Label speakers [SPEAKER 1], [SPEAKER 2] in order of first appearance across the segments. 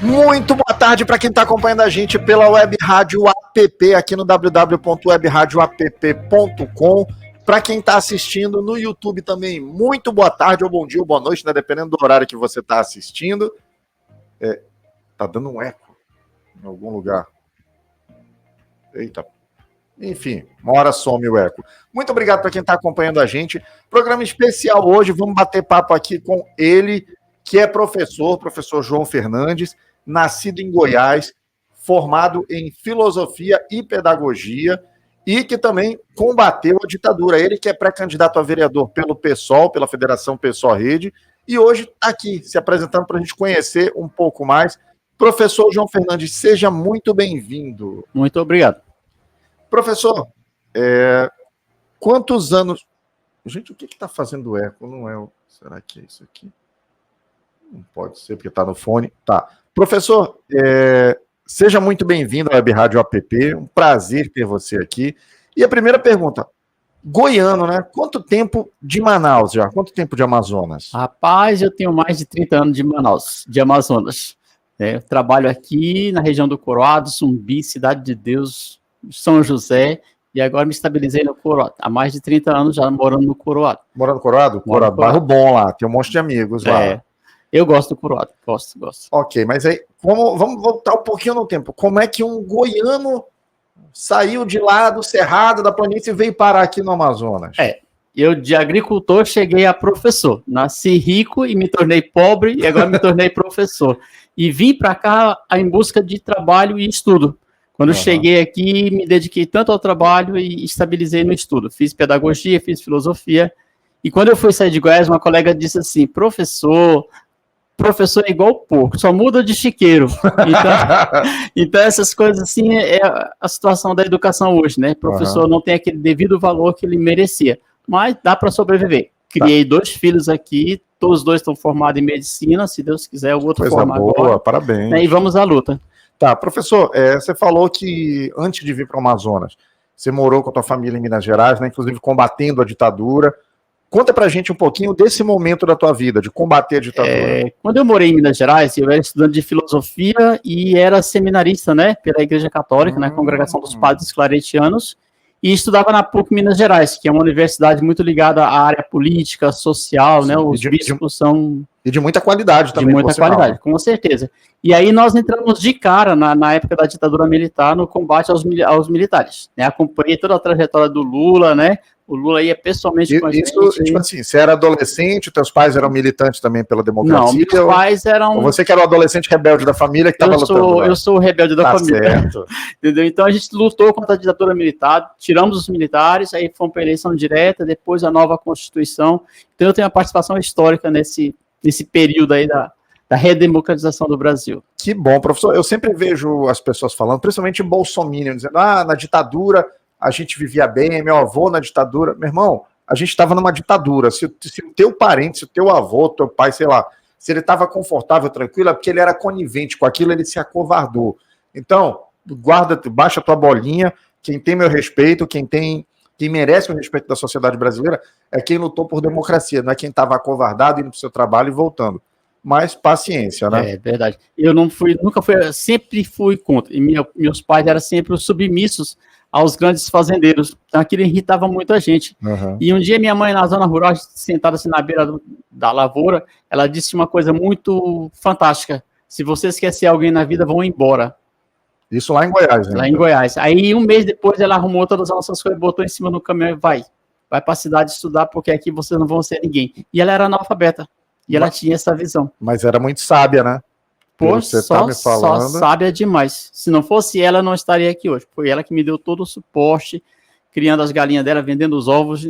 [SPEAKER 1] Muito boa tarde para quem está acompanhando a gente pela Web Rádio App, aqui no www.webradioapp.com. Para quem está assistindo no YouTube também, muito boa tarde, ou bom dia, ou boa noite, né? Dependendo do horário que você está assistindo. Tá dando um eco em algum lugar. Eita. Enfim, uma hora some o eco. Muito obrigado para quem está acompanhando a gente. Programa especial hoje, vamos bater papo aqui com ele, que é professor João Fernandes, nascido em Goiás, formado em filosofia e pedagogia, e que também combateu a ditadura. Ele que é pré-candidato a vereador pelo PSOL, pela Federação PSOL Rede, e hoje está aqui se apresentando para a gente conhecer um pouco mais. Professor João Fernandes, seja muito bem-vindo.
[SPEAKER 2] Muito obrigado.
[SPEAKER 1] Professor, quantos anos... Gente, o que está fazendo eco? Não é... Será que é isso aqui? Não pode ser, porque está no fone. Tá. Professor, seja muito bem-vindo à Web Rádio App. Um prazer ter você aqui. E a primeira pergunta, goiano, né? Quanto tempo de Manaus já? Quanto tempo de Amazonas?
[SPEAKER 2] Rapaz, eu tenho mais de 30 anos de Manaus, de Amazonas. Eu trabalho aqui na região do Coroado, Zumbi, Cidade de Deus, São José, e agora me estabilizei no Coroado. Há mais de 30 anos já morando no Coroado.
[SPEAKER 1] Morando no Coroado? Coroado, bairro bom lá, tem um monte de amigos lá.
[SPEAKER 2] Eu gosto do Coroado, gosto.
[SPEAKER 1] Ok, mas aí, vamos voltar um pouquinho no tempo. Como é que um goiano saiu de lá do Cerrado, da planície, e veio parar aqui no Amazonas?
[SPEAKER 2] Eu de agricultor cheguei a professor. Nasci rico e me tornei pobre, e agora me tornei professor. E vim para cá em busca de trabalho e estudo. Quando cheguei aqui, me dediquei tanto ao trabalho e estabilizei no estudo. Fiz pedagogia, fiz filosofia. E quando eu fui sair de Goiás, uma colega disse assim, professor é igual porco, só muda de chiqueiro. Então essas coisas assim é a situação da educação hoje, né? Professor não tem aquele devido valor que ele merecia, mas dá para sobreviver. Criei 2 filhos aqui, todos os 2 estão formados em medicina, se Deus quiser, o outro formar agora.
[SPEAKER 1] Parabéns.
[SPEAKER 2] Né? E vamos à luta.
[SPEAKER 1] Tá, professor, você falou que antes de vir para o Amazonas, você morou com a tua família em Minas Gerais, né? Inclusive combatendo a ditadura. Conta pra gente um pouquinho desse momento da tua vida, de combater a ditadura.
[SPEAKER 2] Quando eu morei em Minas Gerais, eu era estudante de filosofia e era seminarista, né, pela Igreja Católica, na Congregação dos Padres Claretianos, e estudava na PUC Minas Gerais, que é uma universidade muito ligada à área política, social, né, os bispos são...
[SPEAKER 1] E de muita qualidade também.
[SPEAKER 2] De muita qualidade, com certeza. E aí nós entramos de cara, na época da ditadura militar, no combate aos militares. Né? Acompanhei toda a trajetória do Lula, né? O Lula ia pessoalmente com a gente.
[SPEAKER 1] Isso, tipo assim, você era adolescente, teus pais eram militantes também pela democracia?
[SPEAKER 2] Não, meus pais eram...
[SPEAKER 1] Ou você que era o adolescente rebelde da família que estava lutando lá?
[SPEAKER 2] Eu sou o rebelde da família.
[SPEAKER 1] Certo.
[SPEAKER 2] Entendeu? Então a gente lutou contra a ditadura militar, tiramos os militares, aí fomos para a eleição direta, depois a nova Constituição. Então eu tenho uma participação histórica nesse período aí da redemocratização do Brasil.
[SPEAKER 1] Que bom, professor. Eu sempre vejo as pessoas falando, principalmente bolsominion, dizendo, na ditadura a gente vivia bem, meu avô na ditadura. Meu irmão, a gente estava numa ditadura. Se o teu parente, se o teu avô, teu pai, sei lá, se ele estava confortável, tranquilo, é porque ele era conivente com aquilo, ele se acovardou. Então, baixa a tua bolinha, quem tem meu respeito, quem merece o respeito da sociedade brasileira é quem lutou por democracia, não é quem estava acovardado, indo para o seu trabalho e voltando. Mas paciência, né?
[SPEAKER 2] É verdade. Eu sempre fui contra. E meus pais eram sempre os submissos aos grandes fazendeiros. Então aquilo irritava muito a gente. E um dia minha mãe, na zona rural, sentada assim na beira da lavoura, ela disse uma coisa muito fantástica. Se vocês querem ser alguém na vida, vão embora.
[SPEAKER 1] Isso lá em Goiás, né?
[SPEAKER 2] Lá em Goiás. Aí um mês depois ela arrumou todas as nossas coisas, botou em cima do caminhão e vai para a cidade estudar, porque aqui vocês não vão ser ninguém. E ela era analfabeta. E ela tinha essa visão.
[SPEAKER 1] Mas era muito sábia, né?
[SPEAKER 2] Pô, só sábia demais. Se não fosse ela, eu não estaria aqui hoje. Foi ela que me deu todo o suporte, criando as galinhas dela, vendendo os ovos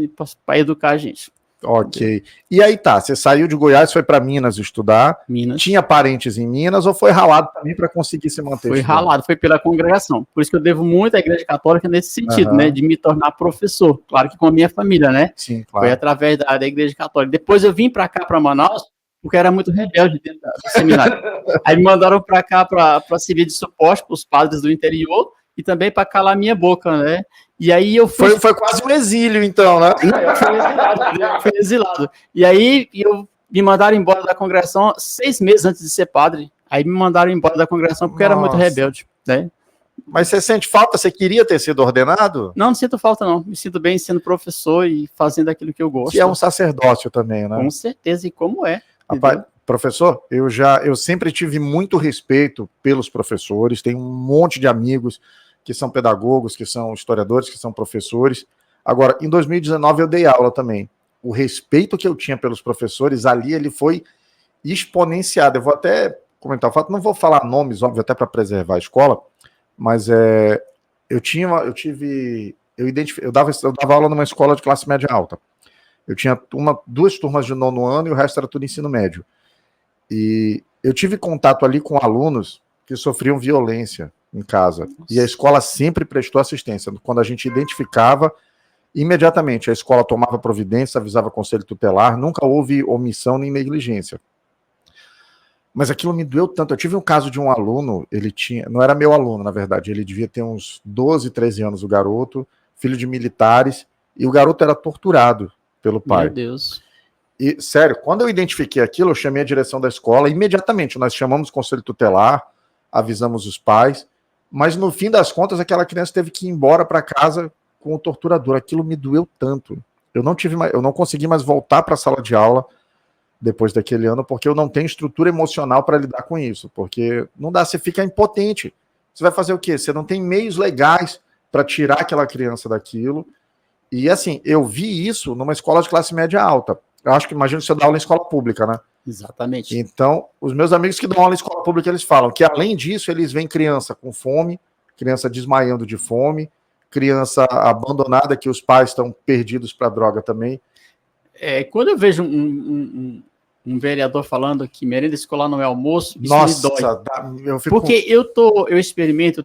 [SPEAKER 2] para educar a gente.
[SPEAKER 1] Ok. E aí tá, você saiu de Goiás, foi para Minas estudar.
[SPEAKER 2] Minas.
[SPEAKER 1] Tinha parentes em Minas ou foi ralado também para conseguir se manter?
[SPEAKER 2] Foi ralado, foi pela congregação. Por isso que eu devo muito à Igreja Católica nesse sentido, né? De me tornar professor. Claro que com a minha família, né?
[SPEAKER 1] Sim, claro.
[SPEAKER 2] Foi através da Igreja Católica. Depois eu vim para cá, para Manaus, porque era muito rebelde dentro do seminário. Aí me mandaram para cá para servir de suporte para os padres do interior e também para calar minha boca, né? E aí eu fui...
[SPEAKER 1] Foi quase um exílio, então, né?
[SPEAKER 2] Não, eu fui exilado. E aí me mandaram embora da congregação 6 meses antes de ser padre. Aí me mandaram embora da congregação porque eu era muito rebelde, né?
[SPEAKER 1] Mas você sente falta? Você queria ter sido ordenado?
[SPEAKER 2] Não sinto falta, não. Me sinto bem sendo professor e fazendo aquilo que eu gosto.
[SPEAKER 1] Que é um sacerdócio também, né?
[SPEAKER 2] Com certeza, e como é.
[SPEAKER 1] Rapaz, professor, eu sempre tive muito respeito pelos professores, tenho um monte de amigos que são pedagogos, que são historiadores, que são professores. Agora, em 2019 eu dei aula também. O respeito que eu tinha pelos professores ali, ele foi exponenciado. Eu vou até comentar o fato, não vou falar nomes, óbvio, até para preservar a escola, mas eu dava aula numa escola de classe média alta. Eu tinha duas turmas de 9º ano e o resto era tudo ensino médio. E eu tive contato ali com alunos que sofriam violência em casa. E a escola sempre prestou assistência. Quando a gente identificava, imediatamente a escola tomava providência, avisava o conselho tutelar, nunca houve omissão nem negligência. Mas aquilo me doeu tanto. Eu tive um caso de um aluno, não era meu aluno, na verdade, ele devia ter uns 12, 13 anos, o garoto, filho de militares, e o garoto era torturado pelo pai.
[SPEAKER 2] Meu Deus.
[SPEAKER 1] E, sério, quando eu identifiquei aquilo, eu chamei a direção da escola, imediatamente nós chamamos o conselho tutelar, avisamos os pais, mas no fim das contas aquela criança teve que ir embora para casa com o torturador. Aquilo me doeu tanto. Eu não consegui mais voltar para a sala de aula depois daquele ano, porque eu não tenho estrutura emocional para lidar com isso, porque não dá, você fica impotente. Você vai fazer o quê? Você não tem meios legais para tirar aquela criança daquilo. E assim, eu vi isso numa escola de classe média alta. Eu acho que, imagino que você dá aula em escola pública, né?
[SPEAKER 2] Exatamente.
[SPEAKER 1] Então, os meus amigos que dão aula em escola pública, eles falam que, além disso, eles veem criança com fome, criança desmaiando de fome, criança abandonada, que os pais estão perdidos para droga também.
[SPEAKER 2] Quando eu vejo um vereador falando que merenda escolar não é almoço, isso
[SPEAKER 1] Nossa,
[SPEAKER 2] me dói.
[SPEAKER 1] Eu fico...
[SPEAKER 2] Porque eu experimento,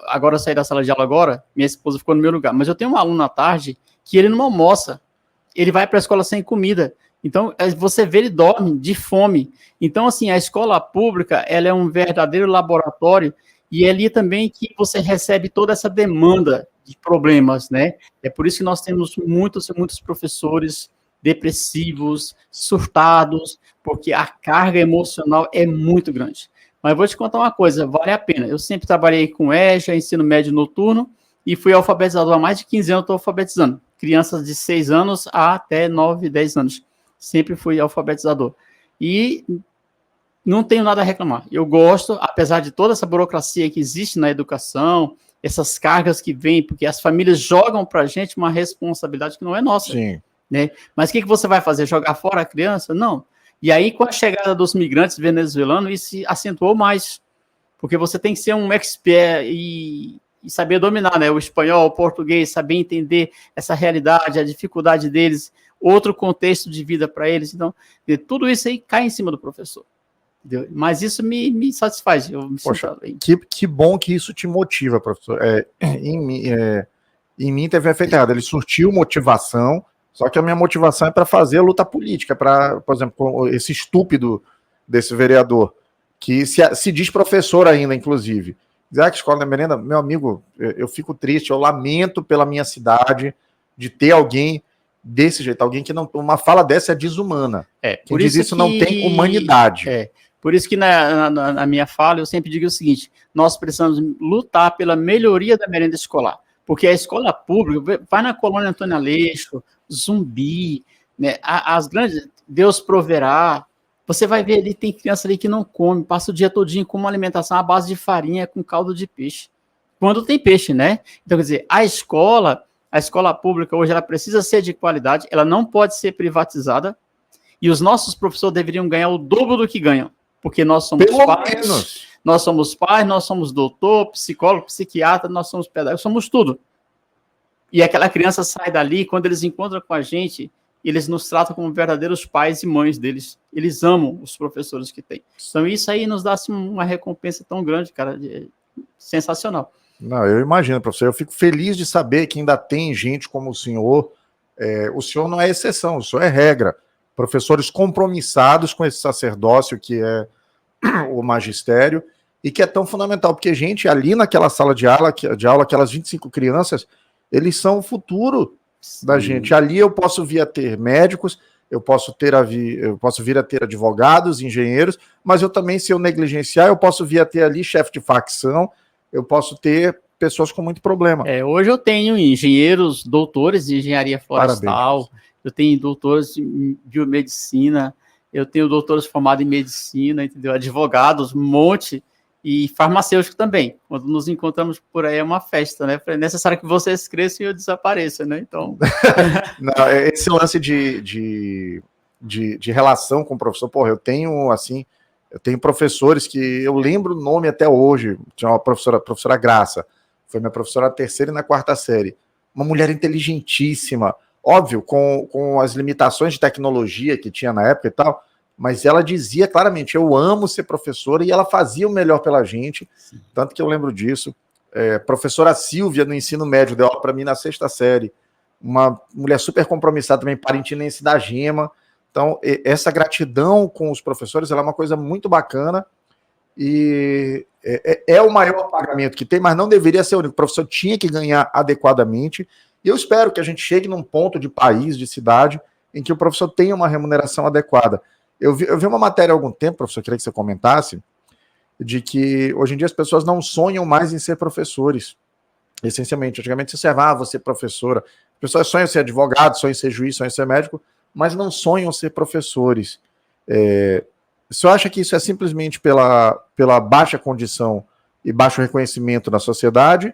[SPEAKER 2] agora eu saí da sala de aula agora, minha esposa ficou no meu lugar, mas eu tenho um aluno à tarde que ele não almoça, ele vai para a escola sem comida. Então, você vê, ele dorme de fome. Então, assim, a escola pública, ela é um verdadeiro laboratório, e é ali também que você recebe toda essa demanda de problemas, né? É por isso que nós temos muitos professores depressivos, surtados, porque a carga emocional é muito grande. Mas vou te contar uma coisa, vale a pena. Eu sempre trabalhei com EJA, ensino médio noturno, e fui alfabetizador há mais de 15 anos, estou alfabetizando. Crianças de 6 anos até 9, 10 anos. Sempre fui alfabetizador. E não tenho nada a reclamar. Eu gosto, apesar de toda essa burocracia que existe na educação, essas cargas que vêm, porque as famílias jogam para a gente uma responsabilidade que não é nossa.
[SPEAKER 1] Sim.
[SPEAKER 2] Né? Mas o que você vai fazer? Jogar fora a criança? Não. E aí, com a chegada dos migrantes venezuelanos, isso se acentuou mais. Porque você tem que ser um expert e saber dominar, né? O espanhol, o português, saber entender essa realidade, a dificuldade deles, outro contexto de vida para eles. Então, tudo isso aí cai em cima do professor. Entendeu? Mas isso me satisfaz. Eu me
[SPEAKER 1] Poxa, que bom que isso te motiva, professor. Em mim teve um efeito errado. Ele surtiu motivação, só que a minha motivação é para fazer a luta política, para, por exemplo, esse estúpido desse vereador, que se diz professor ainda, inclusive. Dizer que escola da merenda, meu amigo, eu fico triste, eu lamento pela minha cidade de ter alguém desse jeito, alguém que não. Uma fala dessa é desumana. Quem diz isso não tem humanidade.
[SPEAKER 2] Por isso que na minha fala eu sempre digo o seguinte: nós precisamos lutar pela melhoria da merenda escolar. Porque a escola pública, vai na colônia Antônio Aleixo, Zumbi, né, as grandes, Deus proverá, você vai ver ali, tem criança ali que não come, passa o dia todinho com uma alimentação à base de farinha com caldo de peixe. Quando tem peixe, né? Então, quer dizer, a escola pública hoje, ela precisa ser de qualidade, ela não pode ser privatizada, e os nossos professores deveriam ganhar o dobro do que ganham, porque nós somos pais, nós somos doutor, psicólogo, psiquiatra, nós somos pedagogos, somos tudo. E aquela criança sai dali, quando eles encontram com a gente, eles nos tratam como verdadeiros pais e mães deles. Eles amam os professores que têm. Então, isso aí nos dá assim, uma recompensa tão grande, cara, sensacional.
[SPEAKER 1] Não, eu imagino, professor. Eu fico feliz de saber que ainda tem gente como o senhor. O senhor não é exceção, o senhor é regra. Professores compromissados com esse sacerdócio que é o magistério e que é tão fundamental, porque, gente, ali naquela sala de aula, aquelas 25 crianças, eles são o futuro da gente. Ali eu posso vir a ter médicos, eu posso vir a ter advogados, engenheiros, mas eu também, se eu negligenciar, eu posso vir a ter ali chefe de facção, eu posso ter pessoas com muito problema.
[SPEAKER 2] Hoje eu tenho engenheiros, doutores de engenharia florestal, eu tenho doutores em biomedicina, eu tenho doutores formados em medicina, entendeu? Advogados, um monte, e farmacêutico também. Quando nos encontramos por aí é uma festa, né? É necessário que vocês cresçam e eu desapareça, né? Então...
[SPEAKER 1] Não, esse lance de relação com o professor, porra, eu tenho professores que eu lembro o nome até hoje. Tinha uma professora Graça, foi minha professora na 3ª e na 4ª série. Uma mulher inteligentíssima, óbvio, com as limitações de tecnologia que tinha na época e tal, mas ela dizia claramente, eu amo ser professora, e ela fazia o melhor pela gente. Sim. Tanto que eu lembro disso. Professora Silvia, no ensino médio, deu aula para mim na 6ª série, uma mulher super compromissada também, parintinense da Gema. Então, essa gratidão com os professores, ela é uma coisa muito bacana, e é o maior pagamento que tem, mas não deveria ser o único. O professor tinha que ganhar adequadamente, e eu espero que a gente chegue num ponto de país, de cidade, em que o professor tenha uma remuneração adequada. Eu vi uma matéria há algum tempo, professor, queria que você comentasse, de que hoje em dia as pessoas não sonham mais em ser professores, essencialmente. Antigamente você vou ser professora. As pessoas sonham em ser advogado, sonham em ser juiz, sonham em ser médico, mas não sonham ser professores. O senhor acha que isso é simplesmente pela baixa condição e baixo reconhecimento na sociedade,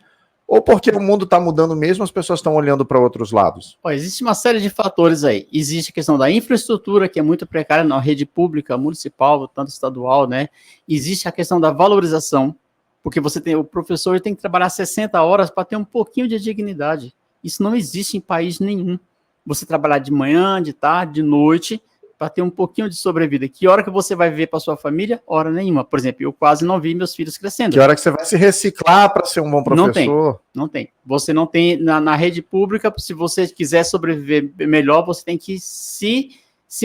[SPEAKER 1] ou porque o mundo está mudando mesmo, as pessoas estão olhando para outros lados?
[SPEAKER 2] Existe uma série de fatores aí. Existe a questão da infraestrutura, que é muito precária na rede pública, municipal, tanto estadual, né? Existe a questão da valorização, porque o professor tem que trabalhar 60 horas para ter um pouquinho de dignidade. Isso não existe em país nenhum. Você trabalhar de manhã, de tarde, de noite, para ter um pouquinho de sobrevida. Que hora que você vai viver para sua família? Hora nenhuma. Por exemplo, eu quase não vi meus filhos crescendo.
[SPEAKER 1] Que hora que você vai se reciclar para ser um bom professor?
[SPEAKER 2] Não tem. Você não tem, na rede pública, se você quiser sobreviver melhor, você tem que se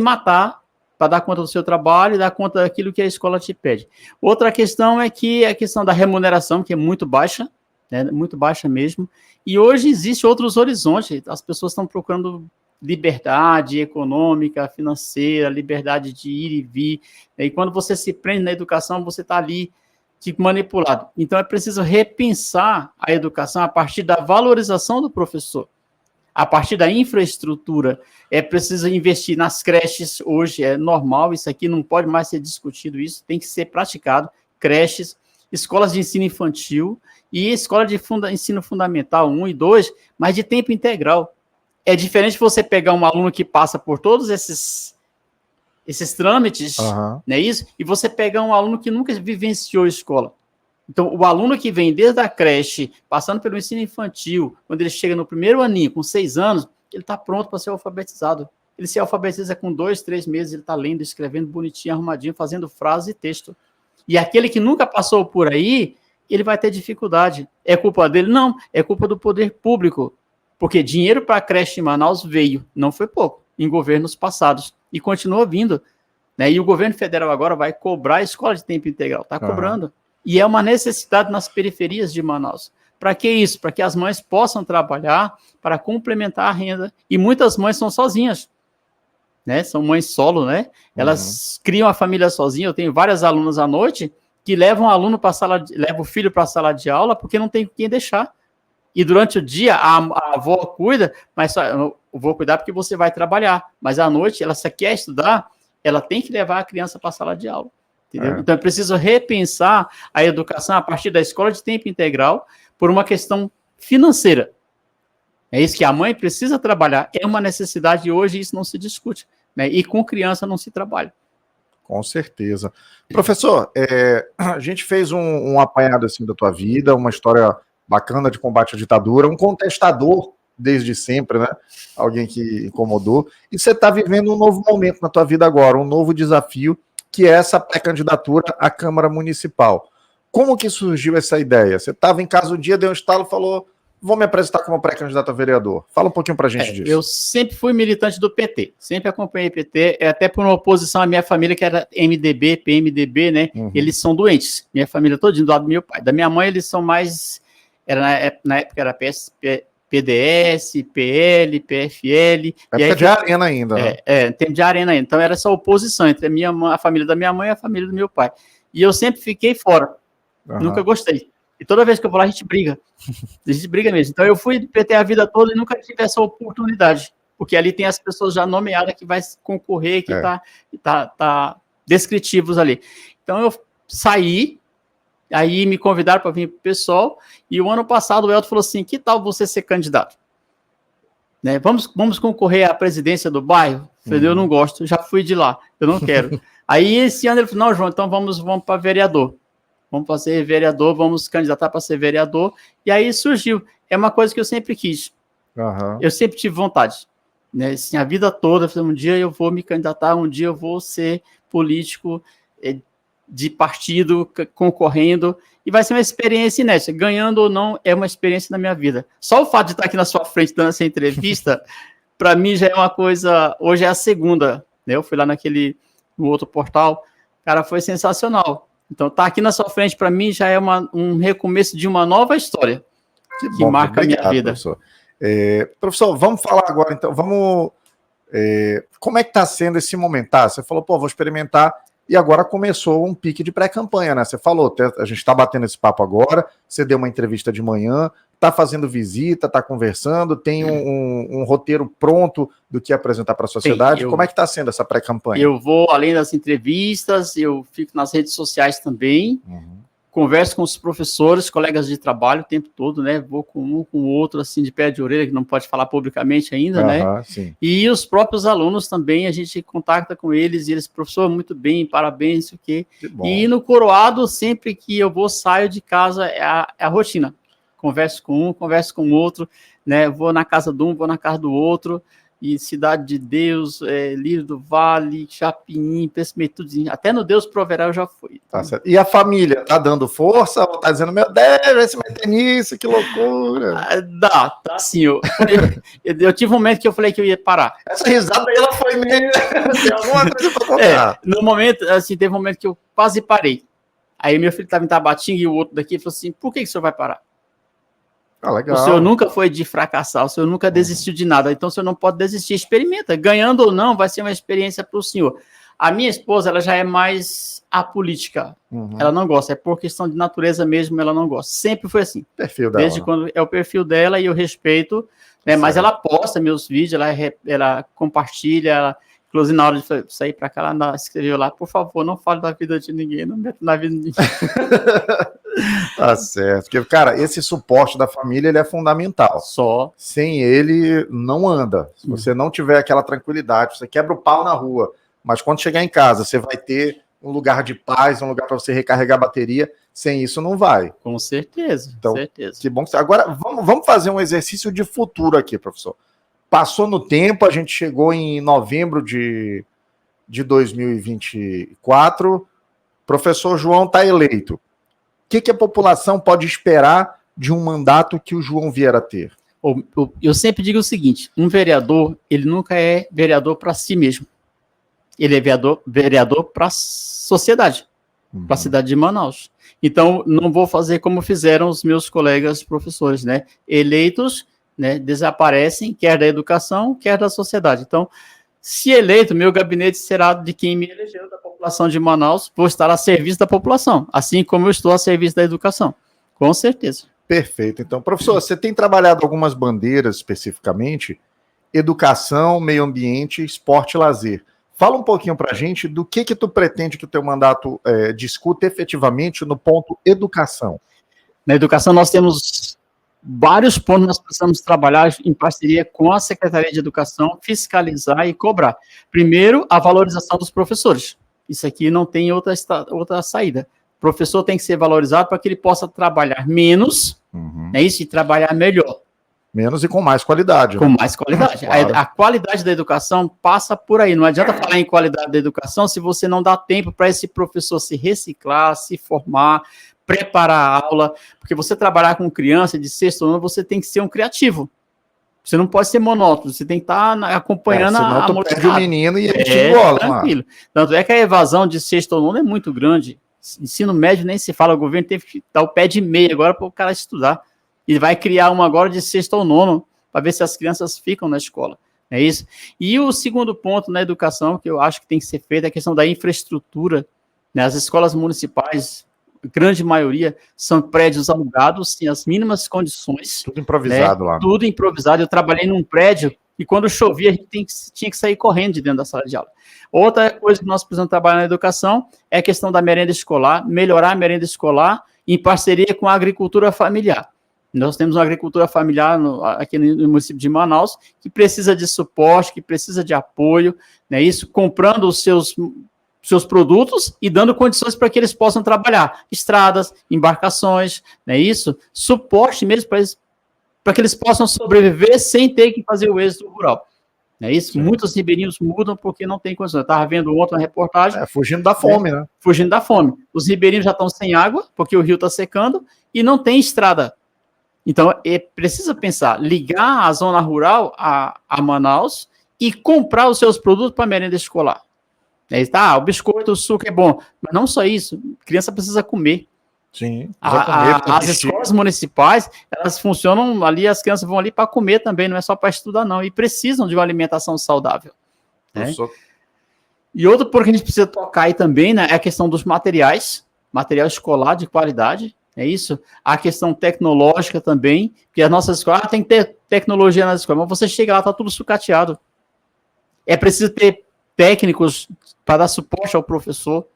[SPEAKER 2] matar para dar conta do seu trabalho e dar conta daquilo que a escola te pede. Outra questão é que a questão da remuneração, que é muito baixa, né, muito baixa mesmo, e hoje existem outros horizontes. As pessoas estão procurando liberdade econômica, financeira, liberdade de ir e vir, e quando você se prende na educação, você está ali tipo manipulado. Então é preciso repensar a educação a partir da valorização do professor, a partir da infraestrutura. É preciso investir nas creches. Hoje é normal, isso aqui não pode mais ser discutido, isso tem que ser praticado. Creches, escolas de ensino infantil e escola de ensino fundamental 1 e 2, mas de tempo integral. É diferente você pegar um aluno que passa por todos esses trâmites, não é isso? E você pegar um aluno que nunca vivenciou escola. Então, o aluno que vem desde a creche, passando pelo ensino infantil, quando ele chega no primeiro aninho, com 6 anos, ele está pronto para ser alfabetizado. Ele se alfabetiza com 2, 3 meses, ele está lendo, escrevendo bonitinho, arrumadinho, fazendo frase e texto. E aquele que nunca passou por aí, ele vai ter dificuldade. É culpa dele? Não, é culpa do poder público. Porque dinheiro para a creche em Manaus veio, não foi pouco, em governos passados, e continua vindo. Né? E o governo federal agora vai cobrar a escola de tempo integral, está cobrando. E é uma necessidade nas periferias de Manaus. Para que isso? Para que as mães possam trabalhar, para complementar a renda. E muitas mães são sozinhas, né? São mães solo, né? Elas criam a família sozinha. Eu tenho várias alunas à noite que levam o filho para a sala de aula porque não tem quem deixar. E durante o dia, a avó cuida, mas eu vou cuidar porque você vai trabalhar. Mas à noite, ela só quer estudar, ela tem que levar a criança para a sala de aula. Entendeu? Então, é preciso repensar a educação a partir da escola de tempo integral por uma questão financeira. É isso que a mãe precisa trabalhar. É uma necessidade e hoje isso não se discute. Né? E com criança não se trabalha.
[SPEAKER 1] Com certeza. Professor, a gente fez um apanhado assim da tua vida, uma história bacana de combate à ditadura, um contestador desde sempre, né? Alguém que incomodou. E você está vivendo um novo momento na tua vida agora, um novo desafio, que é essa pré-candidatura à Câmara Municipal. Como que surgiu essa ideia? Você estava em casa um dia, deu um estalo e falou, vou me apresentar como pré-candidato a vereador. Fala um pouquinho pra gente disso.
[SPEAKER 2] Eu sempre fui militante do PT, sempre acompanhei o PT, até por uma oposição à minha família, que era MDB, PMDB, né? Eles são doentes, minha família todinha, do lado do meu pai. Da minha mãe, eles são mais... na época era PDS, PL, PFL.
[SPEAKER 1] Época de arena ainda. Né?
[SPEAKER 2] Tempo de arena ainda. Então era essa oposição entre a família da minha mãe e a família do meu pai. E eu sempre fiquei fora. Nunca gostei. E toda vez que eu vou lá, a gente briga. A gente briga mesmo. Então eu fui do PT a vida toda e nunca tive essa oportunidade. Porque ali tem as pessoas já nomeadas que vai concorrer, que tá descritivos ali. Então eu saí, aí me convidaram para vir para o PSOL, e o ano passado o Elton falou assim, que tal você ser candidato? Né? Vamos concorrer à presidência do bairro? Eu falei, eu não gosto, já fui de lá, eu não quero. Aí esse ano ele falou, não, João, então vamos para vereador. Vamos fazer vereador, vamos candidatar para ser vereador. E aí surgiu. É uma coisa que eu sempre quis. Eu sempre tive vontade. Né? Assim, a vida toda, um dia eu vou me candidatar, um dia eu vou ser político de partido, concorrendo, e vai ser uma experiência inédita. Ganhando ou não, é uma experiência na minha vida. Só o fato de estar aqui na sua frente dando essa entrevista, para mim já é uma coisa... Hoje é a segunda. Né? Eu fui lá no outro portal. Cara, foi sensacional. Então, estar aqui na sua frente, para mim, já é um recomeço de uma nova história que marca a minha vida.
[SPEAKER 1] Professor. Professor, vamos falar agora, então, como é que está sendo esse momento? Você falou, vou experimentar, e agora começou um pique de pré-campanha, né? Você falou, a gente está batendo esse papo agora, você deu uma entrevista de manhã, está fazendo visita, está conversando, tem um roteiro pronto do que apresentar para a sociedade. Como é que está sendo essa pré-campanha?
[SPEAKER 2] Eu vou, além das entrevistas, eu fico nas redes sociais também, converso com os professores, colegas de trabalho o tempo todo, né? Vou com um, com o outro, assim, de pé de orelha, que não pode falar publicamente ainda, né?
[SPEAKER 1] Sim.
[SPEAKER 2] E os próprios alunos também, a gente contacta com eles, e eles, professor, muito bem, parabéns, isso aqui. E no coroado, sempre que eu vou, saio de casa, é a rotina. Converso com um, converso com o outro, né? Vou na casa de um, vou na casa do outro, e Cidade de Deus, Lírio do Vale, Chapim, tudinho. Até no Deus Proverá eu já fui. Então...
[SPEAKER 1] Tá certo. E a família, tá dando força? Ou tá dizendo, meu Deus, vai se meter nisso, que loucura.
[SPEAKER 2] Tá assim, eu tive um momento que eu falei que eu ia parar.
[SPEAKER 1] Essa risada aí, ela foi meio... Tem alguma coisa pra contar.
[SPEAKER 2] No momento, assim, teve um momento que eu quase parei. Aí meu filho estava em Tabatinga e o outro daqui falou assim, por que o senhor vai parar?
[SPEAKER 1] Legal.
[SPEAKER 2] O senhor nunca foi de fracassar, o senhor nunca desistiu de nada, então o senhor não pode desistir, experimenta, ganhando ou não, vai ser uma experiência para o senhor. A minha esposa, ela já é mais apolítica, ela não gosta, é por questão de natureza mesmo, ela não gosta, sempre foi assim.
[SPEAKER 1] Perfil dela.
[SPEAKER 2] Desde quando é o perfil dela e eu respeito, né, mas ela posta meus vídeos, ela compartilha, inclusive na hora de sair para cá, ela escreveu lá, por favor, não fale da vida de ninguém, não meta na vida de ninguém.
[SPEAKER 1] Tá certo. Porque, cara, esse suporte da família, ele é fundamental.
[SPEAKER 2] Só.
[SPEAKER 1] Sem ele, não anda. Se você não tiver aquela tranquilidade, você quebra o pau na rua, mas quando chegar em casa, você vai ter um lugar de paz, um lugar para você recarregar a bateria. Sem isso, não vai.
[SPEAKER 2] Com certeza,
[SPEAKER 1] então,
[SPEAKER 2] certeza.
[SPEAKER 1] Que bom que... Agora, vamos fazer um exercício de futuro aqui, professor. Passou no tempo, a gente chegou em novembro de 2024, professor João está eleito. O que a população pode esperar de um mandato que o João vier a ter?
[SPEAKER 2] Eu sempre digo o seguinte, um vereador, ele nunca é vereador para si mesmo. Ele é vereador para a sociedade, para a cidade de Manaus. Então, não vou fazer como fizeram os meus colegas professores, né? Eleitos, né, desaparecem, quer da educação, quer da sociedade. Então, se eleito, meu gabinete será de quem me elegeu, da população de Manaus, vou estar a serviço da população, assim como eu estou a serviço da educação, com certeza.
[SPEAKER 1] Perfeito. Então, professor, você tem trabalhado algumas bandeiras especificamente, educação, meio ambiente, esporte e lazer. Fala um pouquinho para a gente do que tu pretende que o teu mandato discuta efetivamente no ponto educação.
[SPEAKER 2] Na educação nós temos vários pontos que nós precisamos trabalhar em parceria com a Secretaria de Educação, fiscalizar e cobrar. Primeiro, a valorização dos professores. Isso aqui não tem outra saída. O professor tem que ser valorizado para que ele possa trabalhar menos, né, isso, e trabalhar melhor.
[SPEAKER 1] Menos e com mais qualidade.
[SPEAKER 2] Com mais qualidade. Claro. A qualidade da educação passa por aí. Não adianta falar em qualidade da educação se você não dá tempo para esse professor se reciclar, se formar, preparar a aula, porque você trabalhar com criança de sexto ano, você tem que ser um criativo. Você não pode ser monótono, você tem que estar acompanhando a
[SPEAKER 1] molecada. Senão tu perde o menino e ele te embola.
[SPEAKER 2] Tranquilo. Tanto é que a evasão de sexto ano é muito grande. Ensino médio nem se fala, o governo teve que dar o pé de meia agora para o cara estudar. E vai criar uma agora de sexto ao nono. para ver se as crianças ficam na escola. É isso? E o segundo ponto na educação, que eu acho que tem que ser feito, é a questão da infraestrutura. Né? As escolas municipais, a grande maioria, são prédios alugados, sem as mínimas condições.
[SPEAKER 1] Tudo improvisado, né? Lá.
[SPEAKER 2] Tudo improvisado. Eu trabalhei num prédio e quando chovia, a gente tinha que sair correndo de dentro da sala de aula. Outra coisa que nós precisamos trabalhar na educação é a questão da merenda escolar, melhorar a merenda escolar em parceria com a agricultura familiar. Nós temos uma agricultura familiar aqui no município de Manaus que precisa de suporte, que precisa de apoio, né? Isso comprando os seus produtos e dando condições para que eles possam trabalhar. Estradas, embarcações, né? Isso, suporte mesmo para que eles possam sobreviver sem ter que fazer o êxodo rural. É isso? Sim. Muitos ribeirinhos mudam porque não tem condições. Eu estava vendo outra reportagem.
[SPEAKER 1] Fugindo da fome, né?
[SPEAKER 2] Fugindo da fome. Os ribeirinhos já estão sem água, porque o rio está secando, e não tem estrada. Então, precisa pensar, ligar a zona rural a Manaus e comprar os seus produtos para a merenda escolar. O biscoito, o suco é bom, mas não só isso, a criança precisa comer.
[SPEAKER 1] Sim,
[SPEAKER 2] as escolas municipais, elas funcionam ali, as crianças vão ali para comer também, não é só para estudar não, e precisam de uma alimentação saudável. Né? E outro ponto que a gente precisa tocar aí também, né, é a questão dos materiais, material escolar de qualidade, é isso? A questão tecnológica também, porque as nossas escolas tem que ter tecnologia nas escolas, mas você chega lá, está tudo sucateado. É preciso ter técnicos para dar suporte ao professor.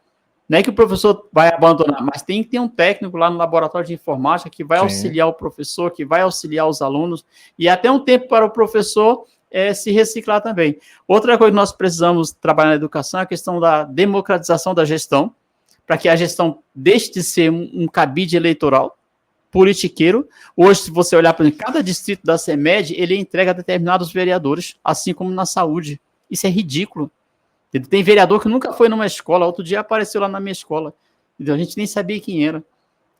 [SPEAKER 2] Não é que o professor vai abandonar, mas tem que ter um técnico lá no laboratório de informática que vai auxiliar o professor, que vai auxiliar os alunos, e até um tempo para o professor se reciclar também. Outra coisa que nós precisamos trabalhar na educação é a questão da democratização da gestão, para que a gestão deixe de ser um cabide eleitoral, politiqueiro. Hoje, se você olhar para cada distrito da CEMED, ele entrega a determinados vereadores, assim como na saúde. Isso é ridículo. Tem vereador que nunca foi numa escola, outro dia apareceu lá na minha escola. Entendeu? A gente nem sabia quem era.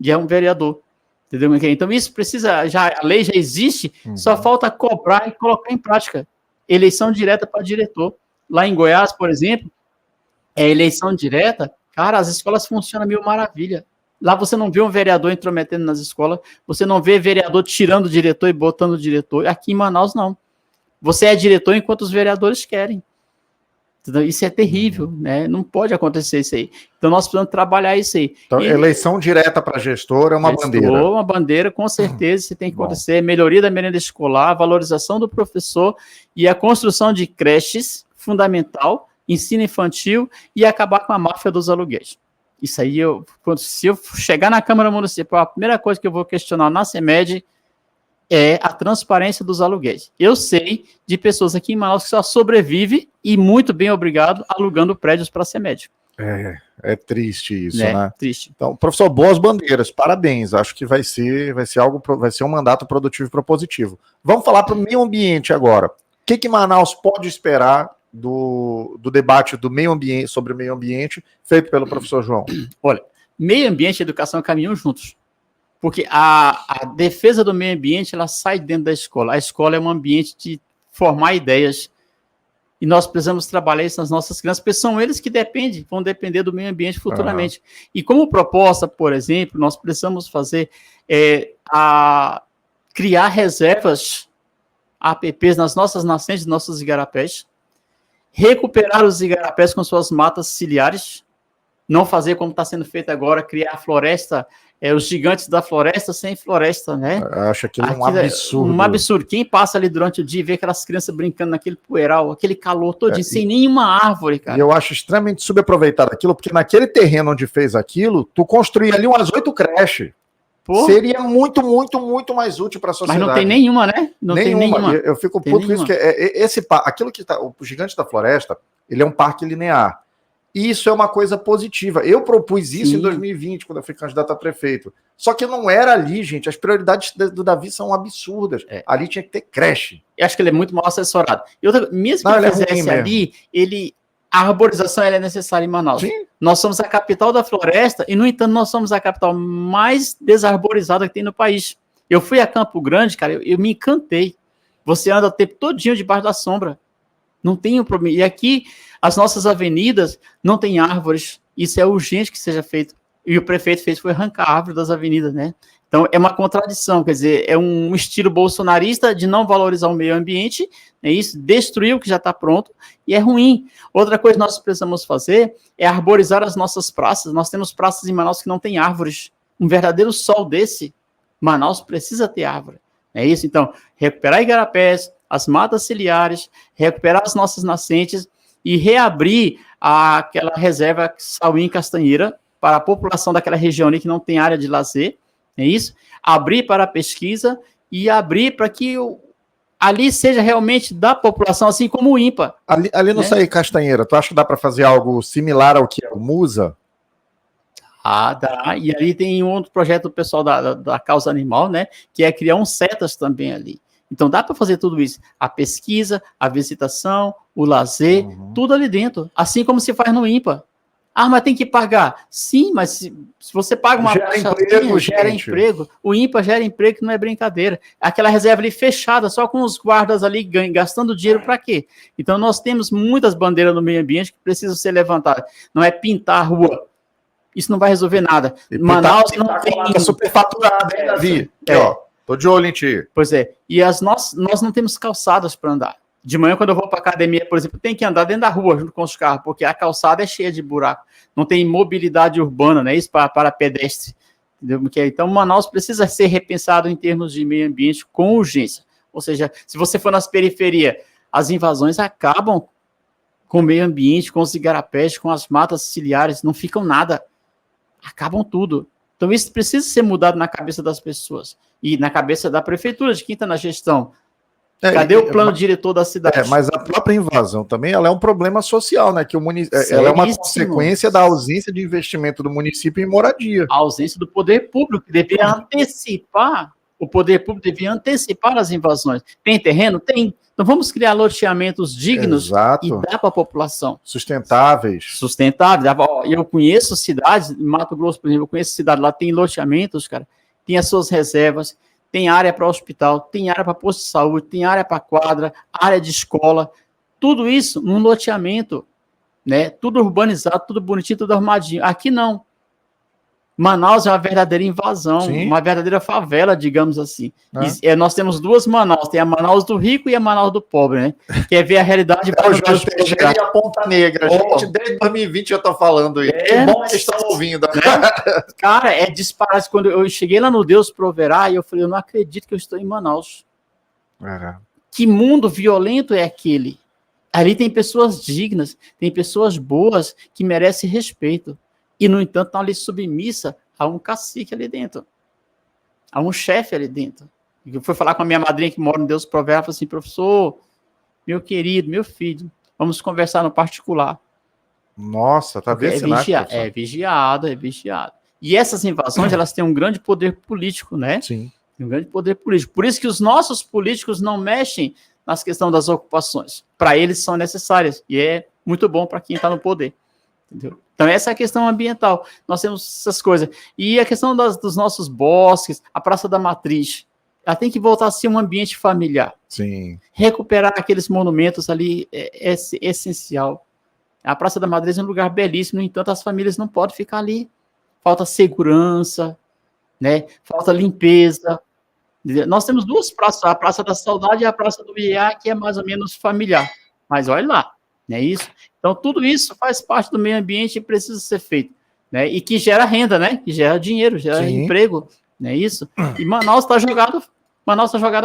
[SPEAKER 2] E é um vereador. Entendeu? Então, isso precisa, a lei já existe, só falta cobrar e colocar em prática. Eleição direta para diretor. Lá em Goiás, por exemplo, eleição direta. Cara, as escolas funcionam mil maravilha. Lá você não vê um vereador intrometendo nas escolas, você não vê vereador tirando o diretor e botando o diretor. Aqui em Manaus, não. Você é diretor enquanto os vereadores querem. Então, isso é terrível, né? Não pode acontecer isso aí. Então, nós precisamos trabalhar isso aí.
[SPEAKER 1] Então, eleição direta para gestor é uma bandeira.
[SPEAKER 2] Uma bandeira, com certeza, isso tem que acontecer. Melhoria da merenda escolar, valorização do professor e a construção de creches, fundamental, ensino infantil e acabar com a máfia dos aluguéis. Isso aí, se eu chegar na Câmara Municipal, a primeira coisa que eu vou questionar na CEMED é a transparência dos aluguéis. Eu sei de pessoas aqui em Manaus que só sobrevivem e muito bem obrigado alugando prédios para a CEMED.
[SPEAKER 1] É triste isso, né?
[SPEAKER 2] Triste.
[SPEAKER 1] Então, professor, boas bandeiras, parabéns. Acho que vai ser um mandato produtivo e propositivo. Vamos falar para o meio ambiente agora. O que Manaus pode esperar do debate do meio ambiente, sobre o meio ambiente, feito pelo professor João?
[SPEAKER 2] Olha, meio ambiente e educação caminham juntos. Porque a defesa do meio ambiente, ela sai dentro da escola. A escola é um ambiente de formar ideias. E nós precisamos trabalhar isso nas nossas crianças, porque são eles que vão depender do meio ambiente futuramente. E como proposta, por exemplo, nós precisamos fazer criar reservas APPs nas nossas nascentes, nossos igarapés, recuperar os igarapés com suas matas ciliares, não fazer como está sendo feito agora, criar floresta, os gigantes da floresta sem floresta, né?
[SPEAKER 1] Acho aquilo um absurdo.
[SPEAKER 2] Um absurdo. Quem passa ali durante o dia e vê aquelas crianças brincando naquele poeiral, aquele calor todinho, sem nenhuma árvore, cara.
[SPEAKER 1] E eu acho extremamente subaproveitado aquilo, porque naquele terreno onde fez aquilo, tu construía ali umas 8 creches. Seria muito, muito, muito mais útil para a sociedade.
[SPEAKER 2] Mas não tem nenhuma, né? Não tem nenhuma.
[SPEAKER 1] Eu fico puto com isso, que aquilo que tá, o Gigante da Floresta, ele é um parque linear. E isso é uma coisa positiva. Eu propus isso em 2020, quando eu fui candidato a prefeito. Só que não era ali, gente. As prioridades do Davi são absurdas. Ali tinha que ter creche.
[SPEAKER 2] Eu acho que ele é muito mal assessorado. E outra, mesmo que ele fizesse ali, a arborização é necessária em Manaus. Sim. Nós somos a capital da floresta e, no entanto, nós somos a capital mais desarborizada que tem no país. Eu fui a Campo Grande, cara, eu me encantei. Você anda o tempo todinho debaixo da sombra. Não tem um problema. E aqui, as nossas avenidas não tem árvores. Isso é urgente que seja feito. E o prefeito foi arrancar a árvore das avenidas, né? Então, é uma contradição, quer dizer, é um estilo bolsonarista de não valorizar o meio ambiente, é isso, destruir o que já está pronto, e é ruim. Outra coisa que nós precisamos fazer é arborizar as nossas praças. Nós temos praças em Manaus que não tem árvores. Um verdadeiro sol desse, Manaus precisa ter árvore. É isso, então, recuperar igarapés, as matas ciliares, recuperar as nossas nascentes e reabrir aquela reserva Sauim Castanheira para a população daquela região ali que não tem área de lazer, é isso? Abrir para a pesquisa e abrir para que ali seja realmente da população, assim como o INPA.
[SPEAKER 1] Ali no Sauim Castanheira, tu acha que dá para fazer algo similar ao que é o Musa?
[SPEAKER 2] Ah, dá. E ali tem um outro projeto do pessoal da Causa Animal, né? Que é criar uns setas também ali. Então dá para fazer tudo isso. A pesquisa, a visitação, o lazer, tudo ali dentro. Assim como se faz no INPA. Ah, mas tem que pagar. Sim, mas se você paga uma taxa, gera emprego. O INPA gera emprego, que não é brincadeira. Aquela reserva ali fechada, só com os guardas ali gastando dinheiro para quê? Então nós temos muitas bandeiras no meio ambiente que precisam ser levantadas. Não é pintar a rua. Isso não vai resolver nada.
[SPEAKER 1] E
[SPEAKER 2] Manaus não tem...
[SPEAKER 1] Tá superfaturado, hein, Davi? Ó, tô de olho em ti.
[SPEAKER 2] Pois é. E nós não temos calçadas para andar. De manhã, quando eu vou para academia, por exemplo, tem que andar dentro da rua junto com os carros, porque a calçada é cheia de buraco. Não tem mobilidade urbana, né? Isso para pedestre. Entendeu? Então, Manaus precisa ser repensado em termos de meio ambiente com urgência. Ou seja, se você for nas periferias, as invasões acabam com o meio ambiente, com os igarapés, com as matas ciliares, não ficam nada. Acabam tudo. Então, isso precisa ser mudado na cabeça das pessoas. E na cabeça da prefeitura, de quem está na gestão. Cadê o plano diretor da cidade?
[SPEAKER 1] Mas a própria invasão também ela é um problema social, né? Que ela é uma consequência da ausência de investimento do município em moradia.
[SPEAKER 2] A ausência do poder público, que devia antecipar. O poder público devia antecipar as invasões. Tem terreno? Tem. Então vamos criar loteamentos dignos.
[SPEAKER 1] Exato.
[SPEAKER 2] E dar para a população.
[SPEAKER 1] Sustentáveis.
[SPEAKER 2] Eu conheço cidades, em Mato Grosso, por exemplo, eu conheço cidade, lá tem loteamentos, cara, tem as suas reservas, tem área para hospital, tem área para posto de saúde, tem área para quadra, área de escola, tudo isso num loteamento, né? Tudo urbanizado, tudo bonitinho, tudo armadinho. Aqui não. Manaus é uma verdadeira invasão, sim, uma verdadeira favela, digamos assim. Nós temos duas Manaus, tem a Manaus do rico e a Manaus do pobre, né? Quer ver a realidade...
[SPEAKER 1] É o Jorge Teixeira e a Ponta Negra. Gente, desde 2020 eu tô falando isso. Que bom que vocês estão ouvindo. Né?
[SPEAKER 2] Cara, é disparado. Quando eu cheguei lá no Deus Proverá, eu falei, eu não acredito que eu estou em Manaus. Que mundo violento é aquele? Ali tem pessoas dignas, tem pessoas boas que merecem respeito. E, no entanto, estão ali submissa a um cacique ali dentro, a um chefe ali dentro. Eu fui falar com a minha madrinha que mora no Deus Proverbo, falei assim, professor, meu querido, meu filho, vamos conversar no particular.
[SPEAKER 1] Nossa, tá vendo?
[SPEAKER 2] É vigiado. E essas invasões, elas têm um grande poder político, né?
[SPEAKER 1] Sim.
[SPEAKER 2] Um grande poder político. Por isso que os nossos políticos não mexem nas questões das ocupações. Para eles são necessárias. E é muito bom para quem está no poder. Entendeu? Então, essa é a questão ambiental. Nós temos essas coisas. E a questão dos nossos bosques, a Praça da Matriz, ela tem que voltar a ser um ambiente familiar.
[SPEAKER 1] Sim.
[SPEAKER 2] Recuperar aqueles monumentos ali é essencial. A Praça da Matriz é um lugar belíssimo, no entanto, as famílias não podem ficar ali. Falta segurança, né? Falta limpeza. Nós temos duas praças, a Praça da Saudade e a Praça do Iá, que é mais ou menos familiar. Mas olha lá, não é isso? Então, tudo isso faz parte do meio ambiente e precisa ser feito, né? E que gera renda, né? Que gera dinheiro, gera
[SPEAKER 1] Sim.
[SPEAKER 2] emprego, não é isso? E Manaus está jogado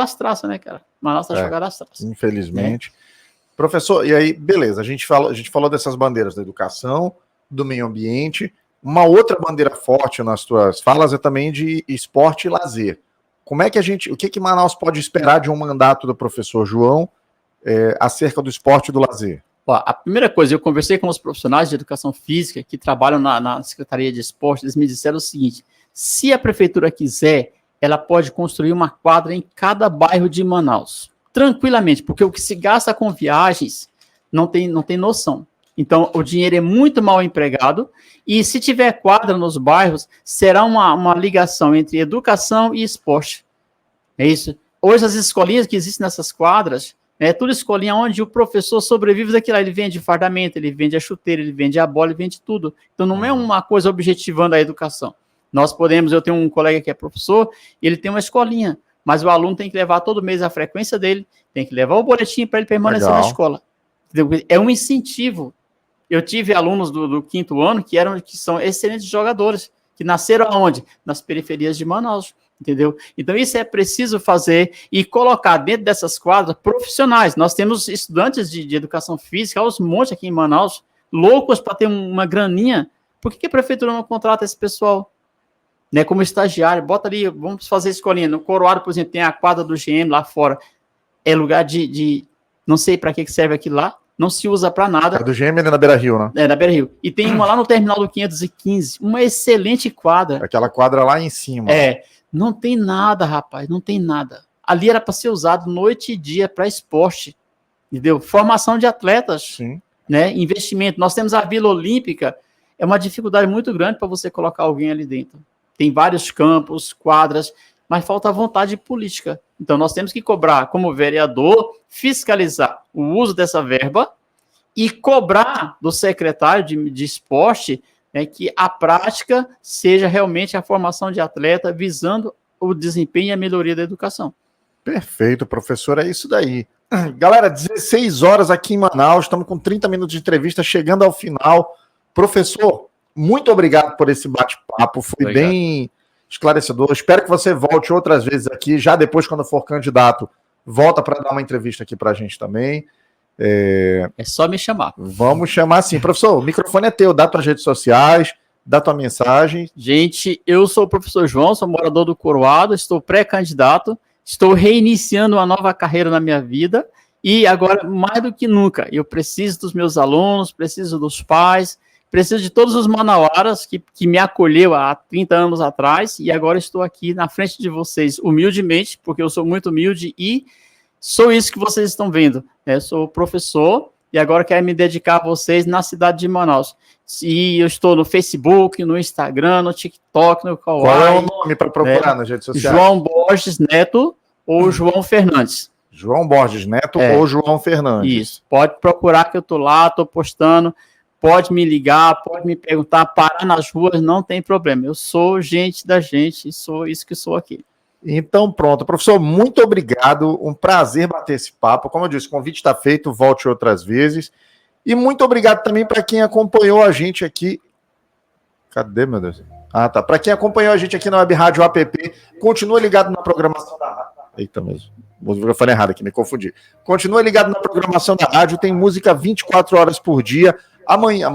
[SPEAKER 2] às traças, né, cara? Manaus está jogado às traças.
[SPEAKER 1] Infelizmente. Professor, e aí, beleza, a gente falou dessas bandeiras da educação, do meio ambiente. Uma outra bandeira forte nas tuas falas é também de esporte e lazer. Como é que o que Manaus pode esperar de um mandato do professor João acerca do esporte e do lazer?
[SPEAKER 2] A primeira coisa, eu conversei com os profissionais de educação física que trabalham na Secretaria de Esporte, eles me disseram o seguinte, se a prefeitura quiser, ela pode construir uma quadra em cada bairro de Manaus, tranquilamente, porque o que se gasta com viagens não tem noção. Então, o dinheiro é muito mal empregado e se tiver quadra nos bairros, será uma ligação entre educação e esporte. É isso. Hoje, as escolinhas que existem nessas quadras, é tudo escolinha onde o professor sobrevive daquilo. Ele vende fardamento, ele vende a chuteira, ele vende a bola, ele vende tudo. Então, não é uma coisa objetivando a educação. Eu tenho um colega que é professor, ele tem uma escolinha, mas o aluno tem que levar todo mês a frequência dele, tem que levar o boletim para ele permanecer na escola. É um incentivo. Eu tive alunos do 5º ano que são excelentes jogadores, que nasceram aonde? Nas periferias de Manaus, entendeu? Então, isso é preciso fazer e colocar dentro dessas quadras profissionais. Nós temos estudantes de educação física, aos montes aqui em Manaus, loucos para ter uma graninha. Por que a prefeitura não contrata esse pessoal? Né, como estagiário, bota ali, vamos fazer escolinha. No Coroado, por exemplo, tem a quadra do GM lá fora. É lugar de não sei para que serve aquilo lá, não se usa para nada.
[SPEAKER 1] A do GM é na Beira Rio, né?
[SPEAKER 2] É, na Beira Rio. E tem uma lá no terminal do 515, uma excelente quadra.
[SPEAKER 1] Aquela quadra lá em cima.
[SPEAKER 2] Não tem nada, rapaz, não tem nada. Ali era para ser usado noite e dia para esporte, entendeu? Formação de atletas,
[SPEAKER 1] sim,
[SPEAKER 2] né? Investimento. Nós temos a Vila Olímpica, é uma dificuldade muito grande para você colocar alguém ali dentro. Tem vários campos, quadras, mas falta vontade política. Então, nós temos que cobrar, como vereador, fiscalizar o uso dessa verba e cobrar do secretário de esporte, né, que a prática seja realmente a formação de atleta visando o desempenho e a melhoria da educação.
[SPEAKER 1] Perfeito, professor, é isso daí. Galera, 16 horas aqui em Manaus, estamos com 30 minutos de entrevista, chegando ao final. Professor, muito obrigado por esse bate-papo, foi bem esclarecedor. Espero que você volte outras vezes aqui, já depois, quando for candidato, volta para dar uma entrevista aqui para a gente também.
[SPEAKER 2] É só me chamar.
[SPEAKER 1] Vamos chamar sim. Professor, o microfone é teu, dá tuas redes sociais, dá tua mensagem.
[SPEAKER 2] Gente, eu sou o professor João, sou morador do Coroado, estou pré-candidato, estou reiniciando uma nova carreira na minha vida e agora, mais do que nunca, eu preciso dos meus alunos, preciso dos pais, preciso de todos os manauaras que me acolheu há 30 anos atrás e agora estou aqui na frente de vocês humildemente, porque eu sou muito humilde e sou isso que vocês estão vendo. Eu sou professor e agora quero me dedicar a vocês na cidade de Manaus. E eu estou no Facebook, no Instagram, no TikTok, no Kawaii.
[SPEAKER 1] Qual é o nome para procurar nas redes sociais?
[SPEAKER 2] João Borges Neto ou João Fernandes.
[SPEAKER 1] João Borges Neto ou João Fernandes.
[SPEAKER 2] Isso, pode procurar que eu estou lá, estou postando. Pode me ligar, pode me perguntar, parar nas ruas, não tem problema. Eu sou gente da gente, sou isso que sou aqui.
[SPEAKER 1] Então, pronto. Professor, muito obrigado. Um prazer bater esse papo. Como eu disse, o convite está feito, volte outras vezes. E muito obrigado também para quem acompanhou a gente aqui. Cadê, meu Deus? Ah, tá. Para quem acompanhou a gente aqui na Web Rádio APP, continua ligado na programação da rádio. Eita mesmo. Eu falei errado aqui, me confundi. Continua ligado na programação da rádio, tem música 24 horas por dia. Amanhã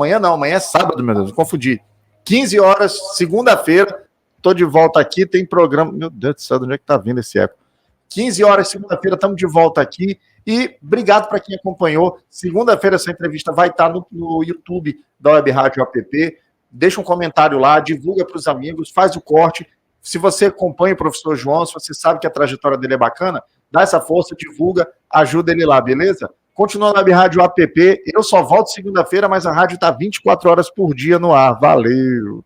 [SPEAKER 1] é sábado, meu Deus, me confundi. 15 horas, segunda-feira, tô de volta aqui, tem programa... Meu Deus do céu, de onde é que tá vindo esse eco? 15 horas, segunda-feira, estamos de volta aqui. E obrigado para quem acompanhou. Segunda-feira essa entrevista vai estar no YouTube da Web Rádio APP. Deixa um comentário lá, divulga para os amigos, faz o corte. Se você acompanha o professor João, se você sabe que a trajetória dele é bacana, dá essa força, divulga, ajuda ele lá, beleza? Continua na Web Rádio APP. Eu só volto segunda-feira, mas a rádio está 24 horas por dia no ar. Valeu!